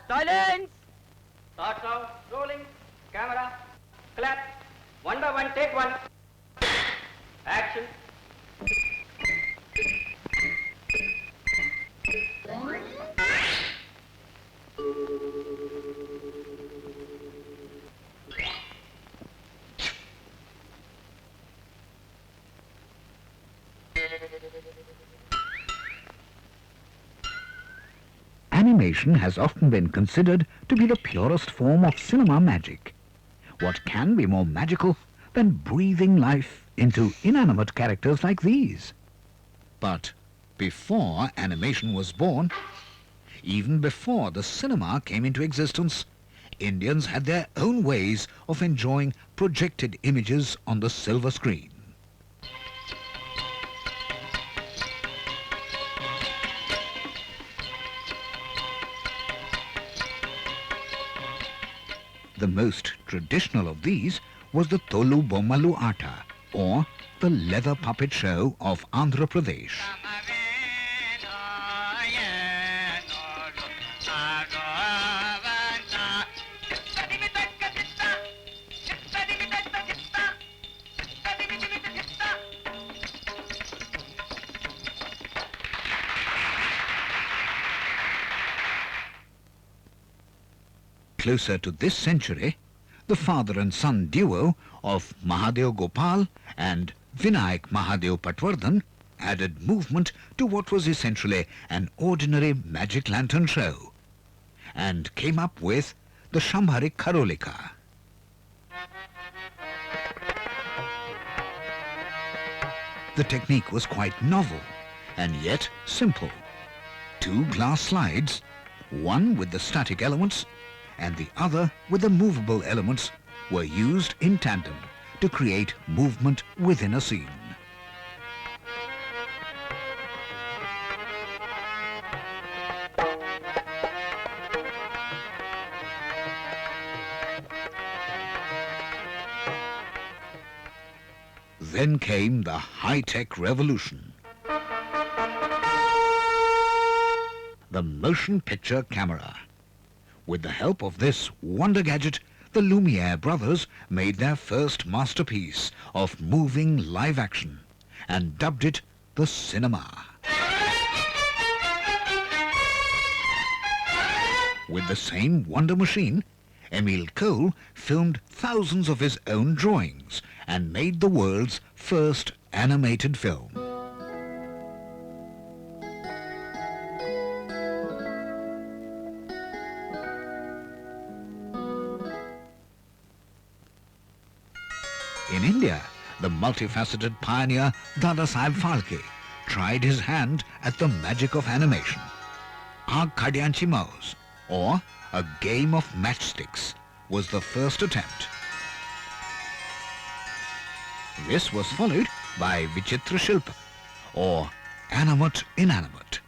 Silence! Thoughts out, rolling, camera, clap, 1 by 1, take 1. Action. Animation has often been considered to be the purest form of cinema magic. What can be more magical than breathing life into inanimate characters like these? But before animation was born, even before the cinema came into existence, Indians had their own ways of enjoying projected images on the silver screen. The most traditional of these was the Tolu Bommalu Aata, or the leather puppet show of Andhra Pradesh. Closer to this century, the father and son duo of Mahadev Gopal and Vinayak Mahadev Patwardhan added movement to what was essentially an ordinary magic lantern show and came up with the Shambhari Karolika. The technique was quite novel and yet simple. 2 glass slides, one with the static elements and the other with the movable elements, were used in tandem to create movement within a scene. Then came the high-tech revolution. The motion picture camera. With the help of this wonder gadget, the Lumiere brothers made their first masterpiece of moving live action and dubbed it the cinema. With the same wonder machine, Emil Cole filmed thousands of his own drawings and made the world's first animated film. In India, the multifaceted pioneer Dada Saheb Phalke tried his hand at the magic of animation. Agkadyanchi Mouj, or a game of matchsticks, was the first attempt. This was followed by Vichitra Shilpa, or animate-inanimate.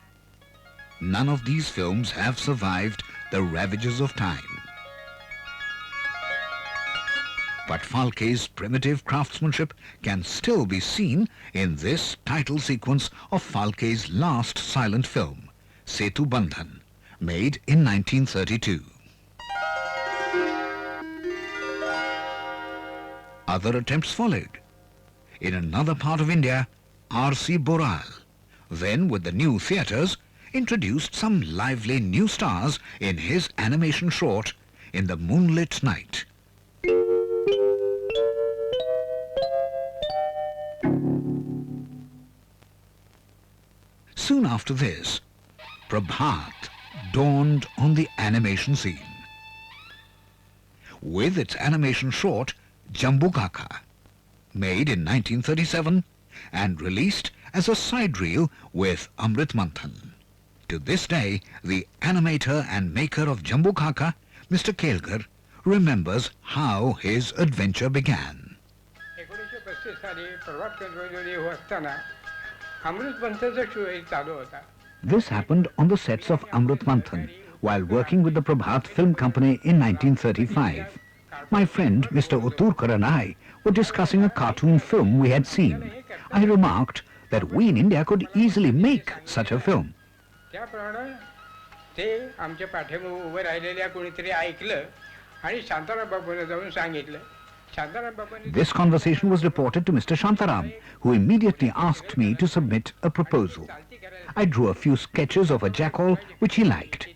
None of these films have survived the ravages of time. But Phalke's primitive craftsmanship can still be seen in this title sequence of Phalke's last silent film, Setu Bandhan, made in 1932. Other attempts followed. In another part of India, R.C. Boral, then with the new theatres, introduced some lively new stars in his animation short, In the Moonlit Night. Soon after this, Prabhat dawned on the animation scene. With its animation short, Jambu Kaka, made in 1937 and released as a side reel with Amrit Manthan. To this day, the animator and maker of Jambu Kaka, Mr. Kelkar, remembers how his adventure began. This happened on the sets of Amrit Manthan while working with the Prabhat Film Company in 1935. My friend Mr. Uturkar and I were discussing a cartoon film we had seen. I remarked that we in India could easily make such a film. त्याप्रमाणे ते आमच्या पाठीमागे उभं राहिलेल्या कोणीतरी ऐकलं आणि शांताराम बापूंना जाऊन सांगितलं. Shantaram बापूंनी This conversation was reported to Mr. Shantaram, who immediately asked me to submit a proposal. I drew a few sketches of a jackal which he liked.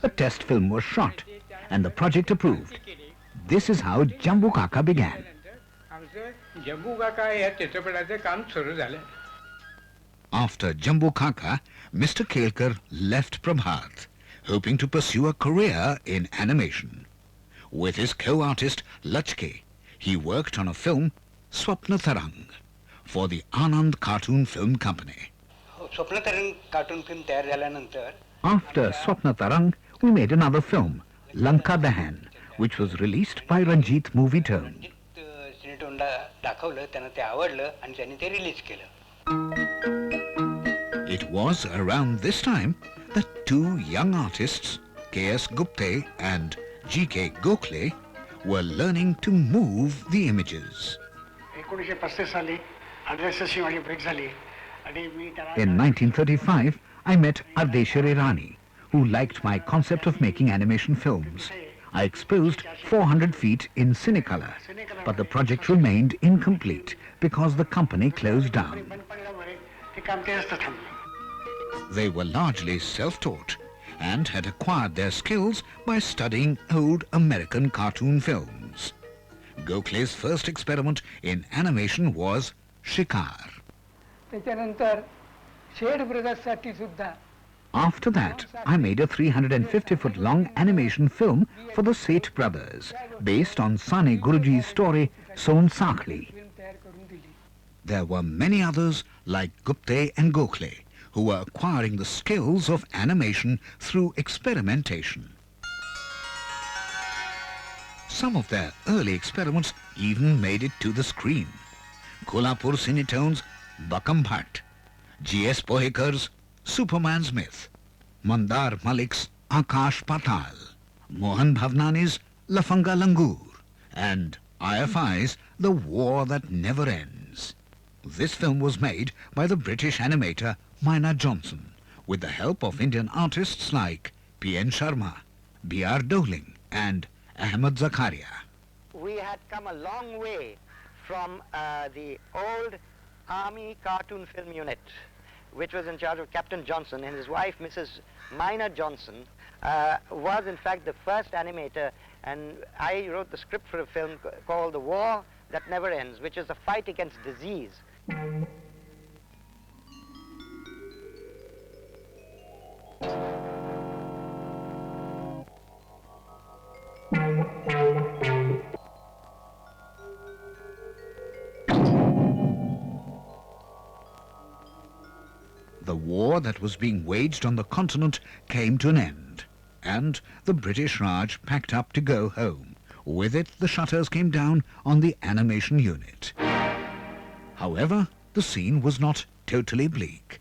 A test film was shot and the project approved. This is how Jambu Kaka began. आमचं जम्बू काका या चित्रपटाचं काम सुरू झालं. After Jambu Kaka, Mr. Kelkar left Prabhat, hoping to pursue a career in animation. With his co-artist Lachke, he worked on a film, Swapna Tarang, for the Anand Cartoon Film Company. स्वप्न तरंग cartoon film तयार झाल्यानंतर After Swapna Tarang, we made another film, Lanka Dahan, which was released by Ranjit Movietone. सिनेटोनला दाखवलं, त्यांना ते आवडलं आणि त्यांनी ते रिलीज केलं. It was around this time that two young artists, K.S. Gupte and G.K. Gokhale, were learning to move the images. 1935 साली अड्रेसची माझी ब्रेक झाली आणि मी त्याला In 1935, I met Ardeshir Irani, who liked my concept of making animation films. I exposed 400 feet in Cinecolor, but the project remained incomplete because the company closed down. बंद पडल्यामुळे ते काम ते असतं थांबलं. They were largely self-taught and had acquired their skills by studying old American cartoon films. Gokhale's first experiment in animation was Shikar. त्याच्यानंतर shade ब्रदर्ससाठी सुद्धा After that, I made a 350-foot-long animation film for the Seth brothers, based on Sane Guruji's story, Son Sakhli. Film तयार करून दिली. There were many others like Gupte and Gokhale, who were acquiring the skills of animation through experimentation. Some of their early experiments even made it to the screen. Kolhapur Cinetone's Bakam Bhatt, G.S. Pohekar's Superman's Myth, Mandar Malik's Akash Patal, Mohan Bhavnani's Lafanga Langur, and IFI's The War That Never Ends. This film was made by the British animator Maina Johnson, with the help of Indian artists like P.N. Sharma, B.R. Doling, and Ahmed Zakaria. We had come a long way from the old Army Cartoon Film Unit, which was in charge of Captain Johnson, and his wife, Mrs. Maina Johnson, was in fact the first animator, and I wrote the script for a film called The War That Never Ends, which is the fight against disease. The war that was being waged on the continent came to an end, and the British Raj packed up to go home. With it, the shutters came down on the animation unit. However, the scene was not totally bleak.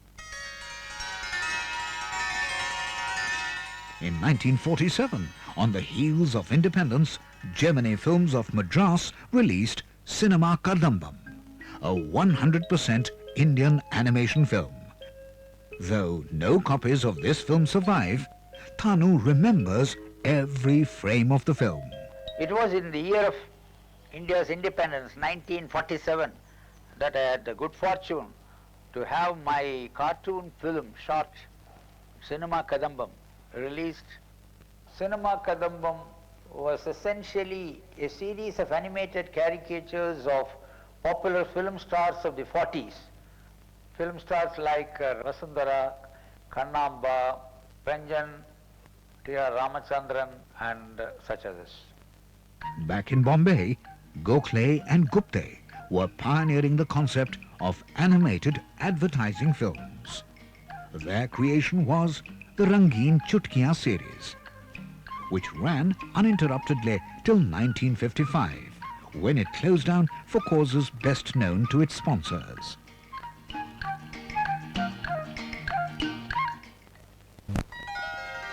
In 1947, on the heels of independence, Gemini Films of Madras released Cinema Kadambam, a 100% Indian animation film. Though no copies of this film survive, Thanu remembers every frame of the film. It was in the year of India's independence, 1947, that I had the good fortune to have my cartoon film short, Cinema Kadambam, released. Cinema Kadambam was essentially a series of animated caricatures of popular film stars of the 40s. Film stars like Vasundhara, Kannamba, Ranjan, T.R. Ramachandran, and such others. Back in Bombay, Gokhale and Gupte were pioneering the concept of animated advertising films. Their creation was the Rangeen Chutkiyan series, which ran uninterruptedly till 1955, when it closed down for causes best known to its sponsors.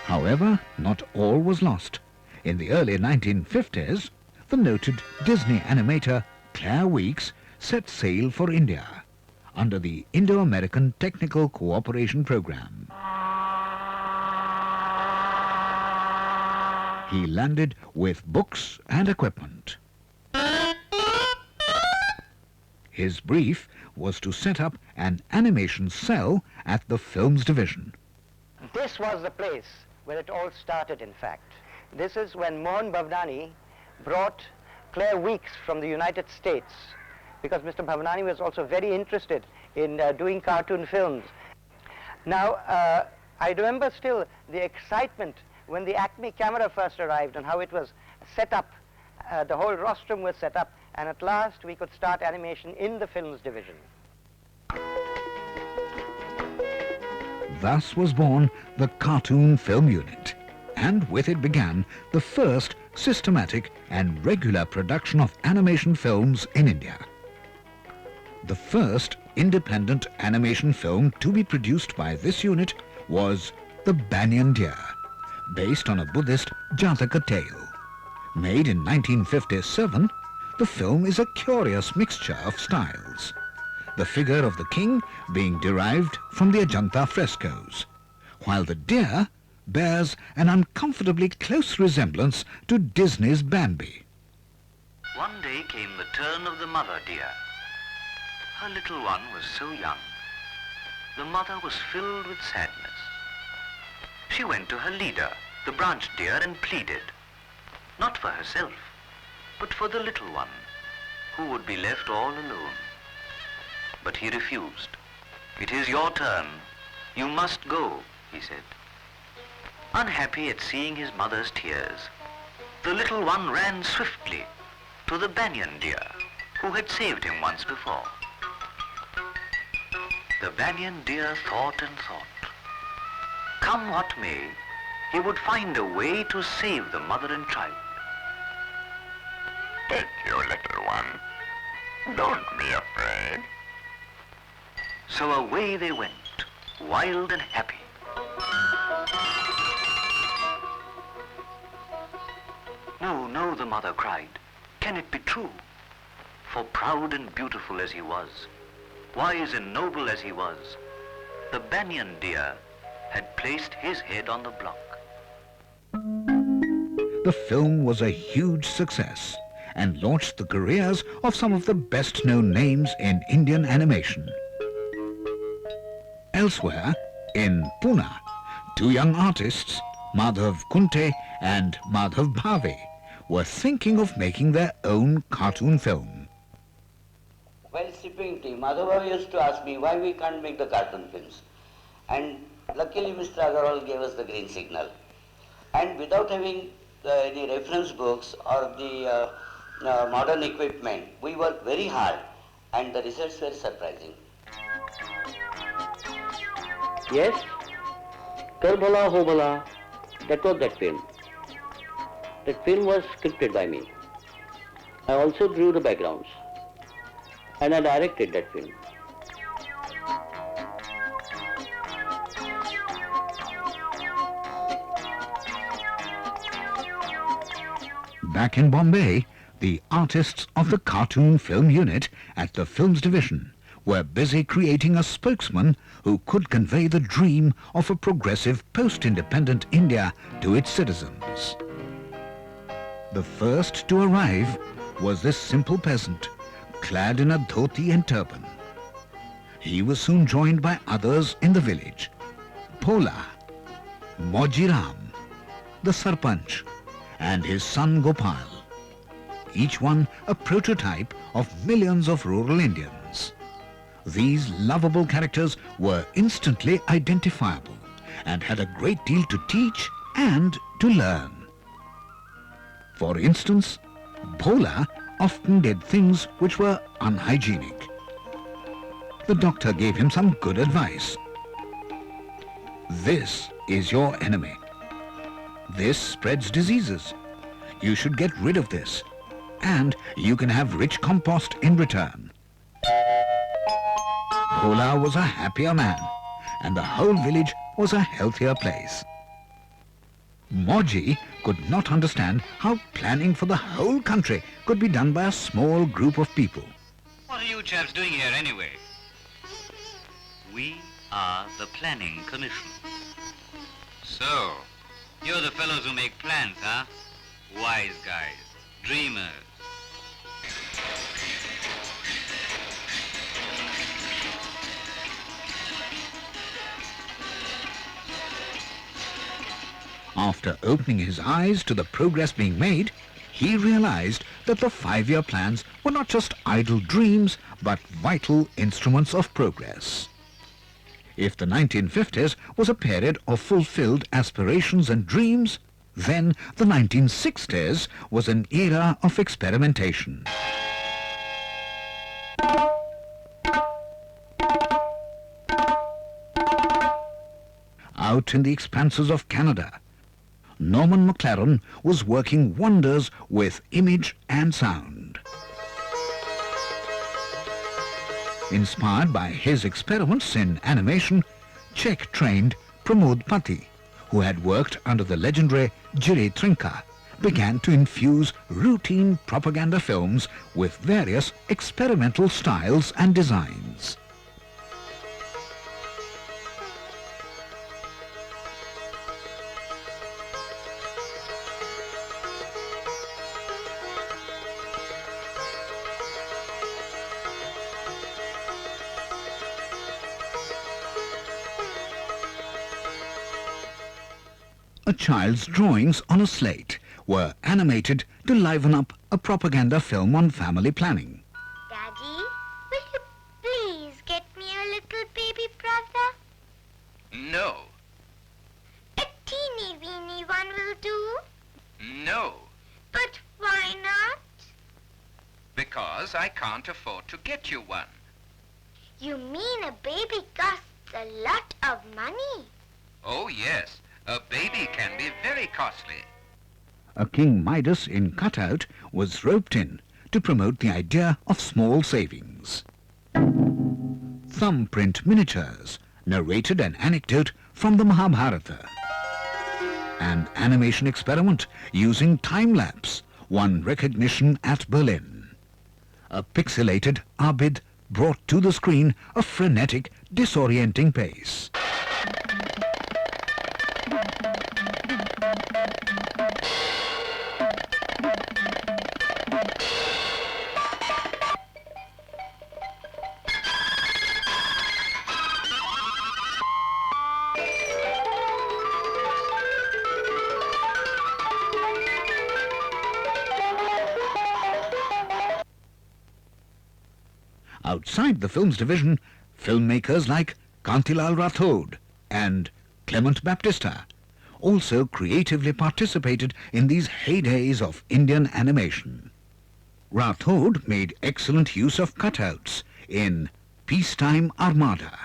However, not all was lost. In the early 1950s, the noted Disney animator Claire Weeks set sail for India under the Indo-American Technical Cooperation Program. He landed with books and equipment. His brief was to set up an animation cell at the films division. This was the place where it all started, in fact. This is when Mohan Bhavnani brought Claire Weeks from the United States, because Mr. Bhavnani was also very interested in doing cartoon films. Now, I remember still the excitement when the Acme camera first arrived and how it was set up. The whole rostrum was set up, and at last we could start animation in the films division. Thus was born the Cartoon Film Unit, and with it began the first systematic and regular production of animation films in India. The first independent animation film to be produced by this unit was The Banyan Deer, based on a Buddhist Jataka tale. Made in 1957, the film is a curious mixture of styles, the figure of the king being derived from the Ajanta frescoes, while the deer bears an uncomfortably close resemblance to Disney's Bambi. One day came the turn of the mother deer. Her little one was so young. The mother was filled with sadness. She went to her leader, the branch deer, and pleaded, not for herself, but for the little one, who would be left all alone. But he refused. It is your turn. You must go, he said. Unhappy at seeing his mother's tears, the little one ran swiftly to the banyan deer, who had saved him once before. The banyan deer thought and thought. Come what may, he would find a way to save the mother and child. Take you, little one. Don't be afraid. So away they went, wild and happy. No, no, the mother cried. Can it be true? For proud and beautiful as he was, wise and noble as he was, the banyan deer had placed his head on the block. The film was a huge success and launched the careers of some of the best-known names in Indian animation. Elsewhere, in Pune, two young artists, Madhav Kunte and Madhav Bhave, were thinking of making their own cartoon film. While sipping tea, Madhav used to ask me why we can't make the cartoon films. And luckily Mr. Agarwal gave us the green signal. And without having any reference books or the modern equipment, we worked very hard and the results were surprising. Yes, Kar Bhala Ho Bhala, that was that film. That film was scripted by me. I also drew the backgrounds and I directed that film. Back in Bombay, the artists of the Cartoon Film Unit at the Films Division were busy creating a spokesman who could convey the dream of a progressive post-independent India to its citizens. The first to arrive was this simple peasant, clad in a dhoti and turban. He was soon joined by others in the village: Bhola, Mojiram, the Sarpanch, and his son Gopal, each one a prototype of millions of rural Indians. These lovable characters were instantly identifiable and had a great deal to teach and to learn. For instance, Bhola often did things which were unhygienic. The doctor gave him some good advice. This is your enemy. This spreads diseases. You should get rid of this, and you can have rich compost in return. Bhola was a happier man, and the whole village was a healthier place. Mauji could not understand how planning for the whole country could be done by a small group of people. What are you chaps doing here anyway? We are the Planning Commission. So, you're the fellows who make plans, huh? Wise guys, dreamers. After opening his eyes to the progress being made, he realized that the 5-year plans were not just idle dreams, but vital instruments of progress. If the 1950s was a period of fulfilled aspirations and dreams, then the 1960s was an era of experimentation. Out in the expanses of Canada, Norman Mclaren was working wonders with image and sound. Inspired by his experiments in animation, Czech-trained Pramod Pati, who had worked under the legendary Jiří Trinka, began to infuse routine propaganda films with various experimental styles and designs. A child's drawings on a slate were animated to liven up a propaganda film on family planning. Daddy, will you please get me a little baby brother? No. A teeny weeny one will do. No. But why not? Because I can't afford to get you one. You mean a baby costs a lot of money? Oh, yes. A baby can be very costly. A King Midas in cutout was roped in to promote the idea of small savings. Thumbprint miniatures narrated an anecdote from the Mahabharata. An animation experiment using time-lapse won recognition at Berlin. A pixelated Abid brought to the screen a frenetic, disorienting pace. Outside the films division, filmmakers like Kantilal Rathod and Clement Baptista also creatively participated in these heydays of Indian animation. Rathod made excellent use of cutouts in Peacetime Armada.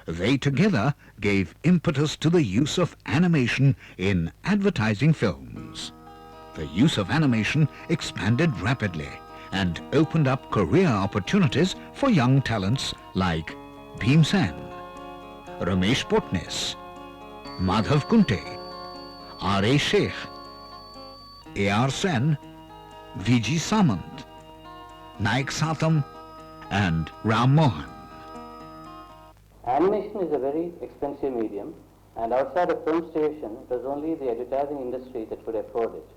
They together gave impetus to the use of animation in advertising films. The use of animation expanded rapidly and opened up career opportunities for young talents like Bhim Sen, Ramesh Potnis, Madhav Kunte, R.A. Sheikh, A.R. Sen, V.G. Samant, Naik Satam and Ram Mohan. Animation is a very expensive medium, and outside a film station, it was only the advertising industry that could afford it.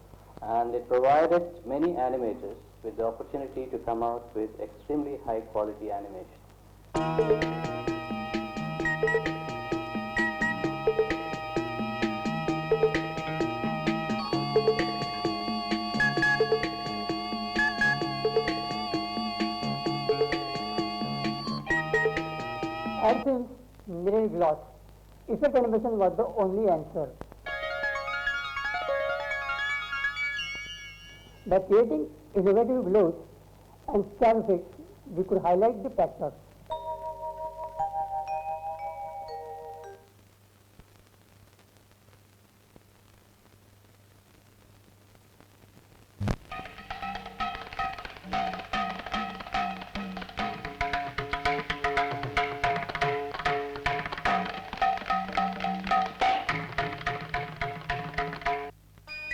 And it provided many animators with the opportunity to come out with extremely high quality animation. And since engineering is lost, effect animation was the only answer. By creating innovative glows and scan effects, we could highlight the factors.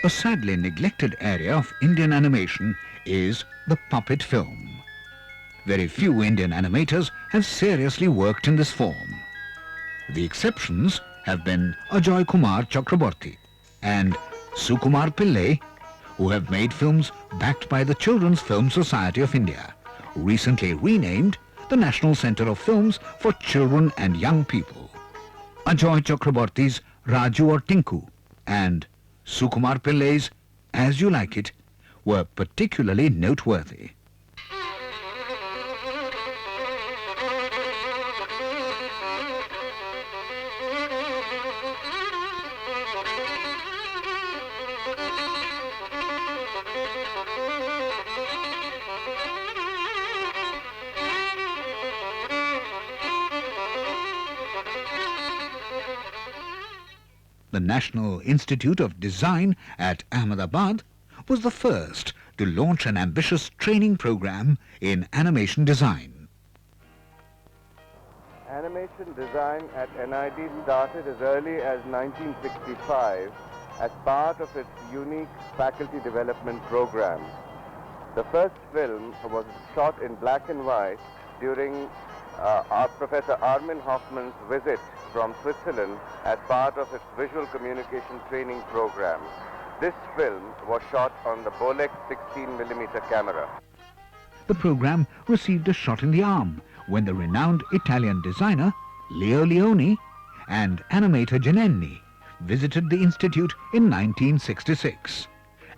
A sadly neglected area of Indian animation is the puppet film. Very few Indian animators have seriously worked in this form. The exceptions have been Ajoy Kumar Chakraborty and Sukumar Pillai, who have made films backed by the Children's Film Society of India, recently renamed the National Centre of Films for Children and Young People. Ajoy Chakraborty's Raju or Tinku and Sukumar Pillai's As You Like It were particularly noteworthy. The National Institute of Design at Ahmedabad was the first to launch an ambitious training program in animation design. Animation design at NID started as early as 1965 as part of its unique faculty development program. The first film was shot in black and white during our Professor Armin Hoffman's visit from Switzerland as part of its visual communication training program. This film was shot on the Bolex 16mm camera. The program received a shot in the arm when the renowned Italian designer Leo Leoni and animator Giannini visited the institute in 1966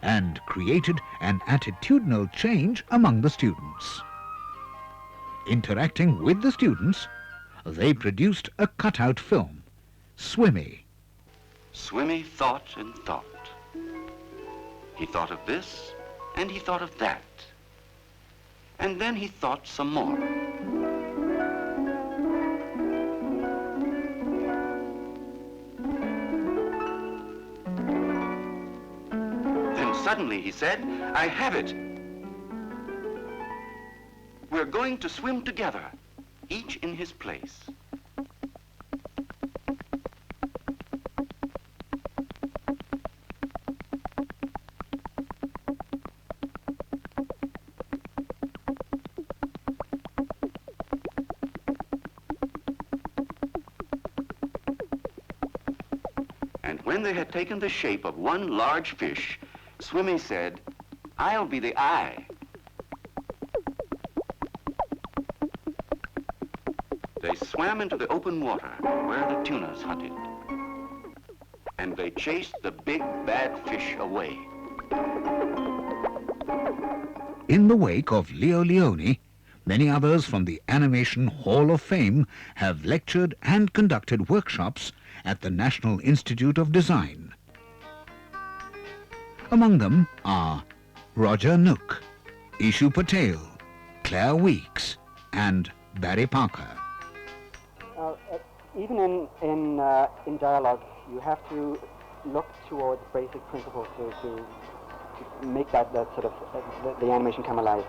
and created an attitudinal change among the students. Interacting with the students, they produced a cutout film, Swimmy. Swimmy thought and thought. He thought of this, and he thought of that. And then he thought some more. Then suddenly he said, I have it. We're going to swim together, each in his place. And when they had taken the shape of one large fish, Swimmy said, I'll be the eye. They swam into the open water where the tunas hunted. And they chased the big bad fish away. In the wake of Leo Leoni, many others from the Animation Hall of Fame have lectured and conducted workshops at the National Institute of Design. Among them are Roger Nook, Ishu Patel, Claire Weeks, and Barry Parker. Even in dialogue, you have to look towards basic principles to make that sort of the animation come alive.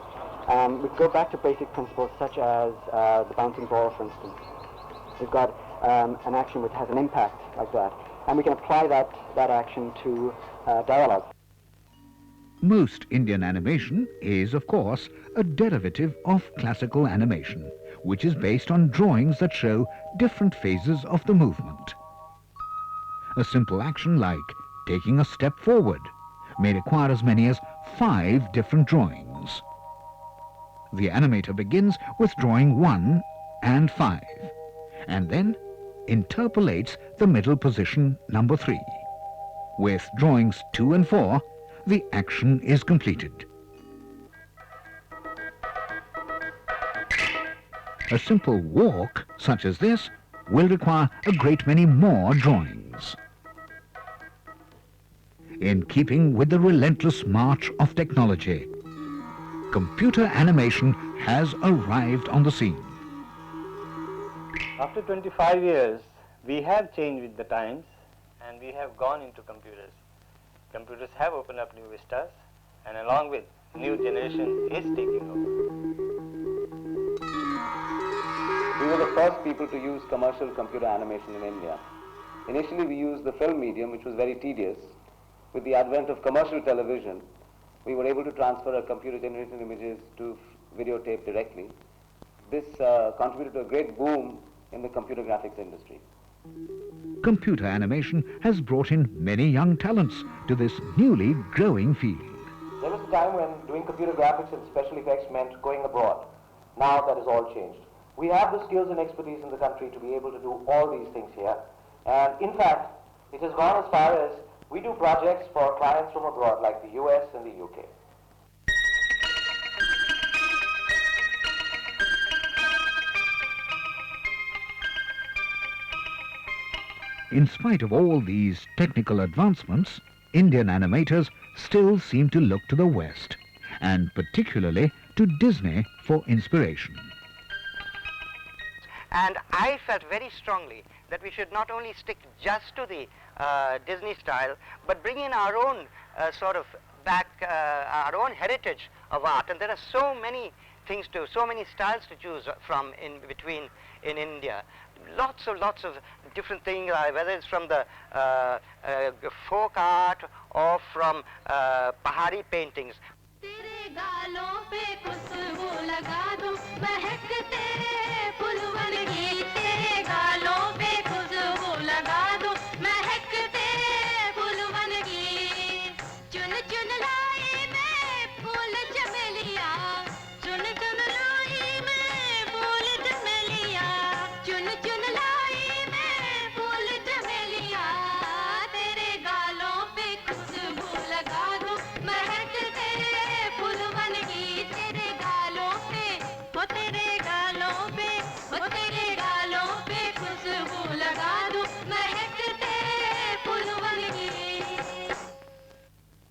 We go back to basic principles such as the bouncing ball, for instance. We've got an action which has an impact like that, and we can apply that action to dialogue. Most Indian animation is, of course, a derivative of classical animation, which is based on drawings that show different phases of the movement. A simple action like taking a step forward may require as many as 5 different drawings. The animator begins with drawing 1 and 5, and then interpolates the middle position number 3. With drawings 2 and 4, the action is completed. A simple walk, such as this, will require a great many more drawings. In keeping with the relentless march of technology, computer animation has arrived on the scene. After 25 years, we have changed with the times and we have gone into computers. Computers have opened up new vistas, and along with new generation is taking over. We were the first people to use commercial computer animation in India. Initially we used the film medium, which was very tedious, with the advent of commercial television, we were able to transfer our computer-generated images to videotape directly. This contributed to a great boom in the computer graphics industry. Computer animation has brought in many young talents to this newly growing field. There was a time when doing computer graphics and special effects meant going abroad. Now that has all changed. We have the skills and expertise in the country to be able to do all these things here. And in fact, it has gone as far as we do projects for clients from abroad like the US and the UK. In spite of all these technical advancements, Indian animators still seem to look to the West, and particularly to Disney for inspiration. And I felt very strongly that we should not only stick just to the Disney style, but bring in our own our own heritage of art. And there are so many so many styles to choose from in India. Lots of different things, whether it's from the folk art or from Pahari paintings.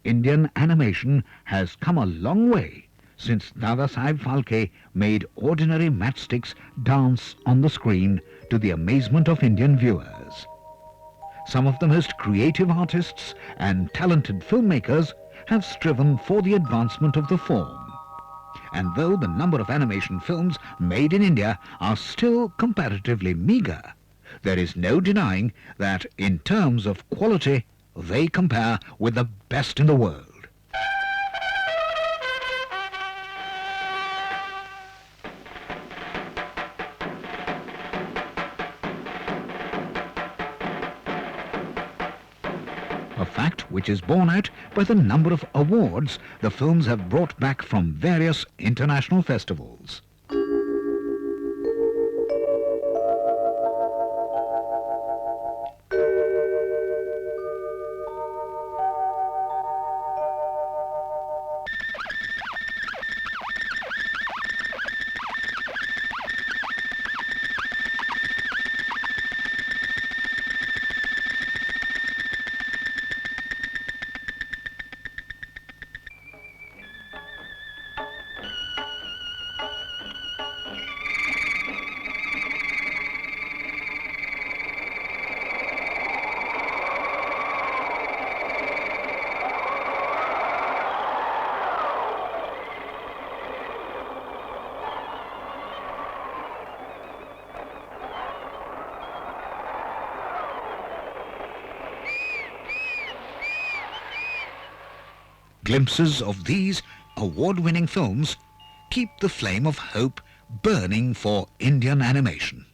Indian animation has come a long way since Dada Saheb Phalke made ordinary matchsticks dance on the screen to the amazement of Indian viewers. Some of the most creative artists and talented filmmakers have striven for the advancement of the form. And though the number of animation films made in India are still comparatively meagre, there is no denying that in terms of quality, they compare with the best in the world. A fact which is borne out by the number of awards the films have brought back from various international festivals. Glimpses of these award-winning films keep the flame of hope burning for Indian animation.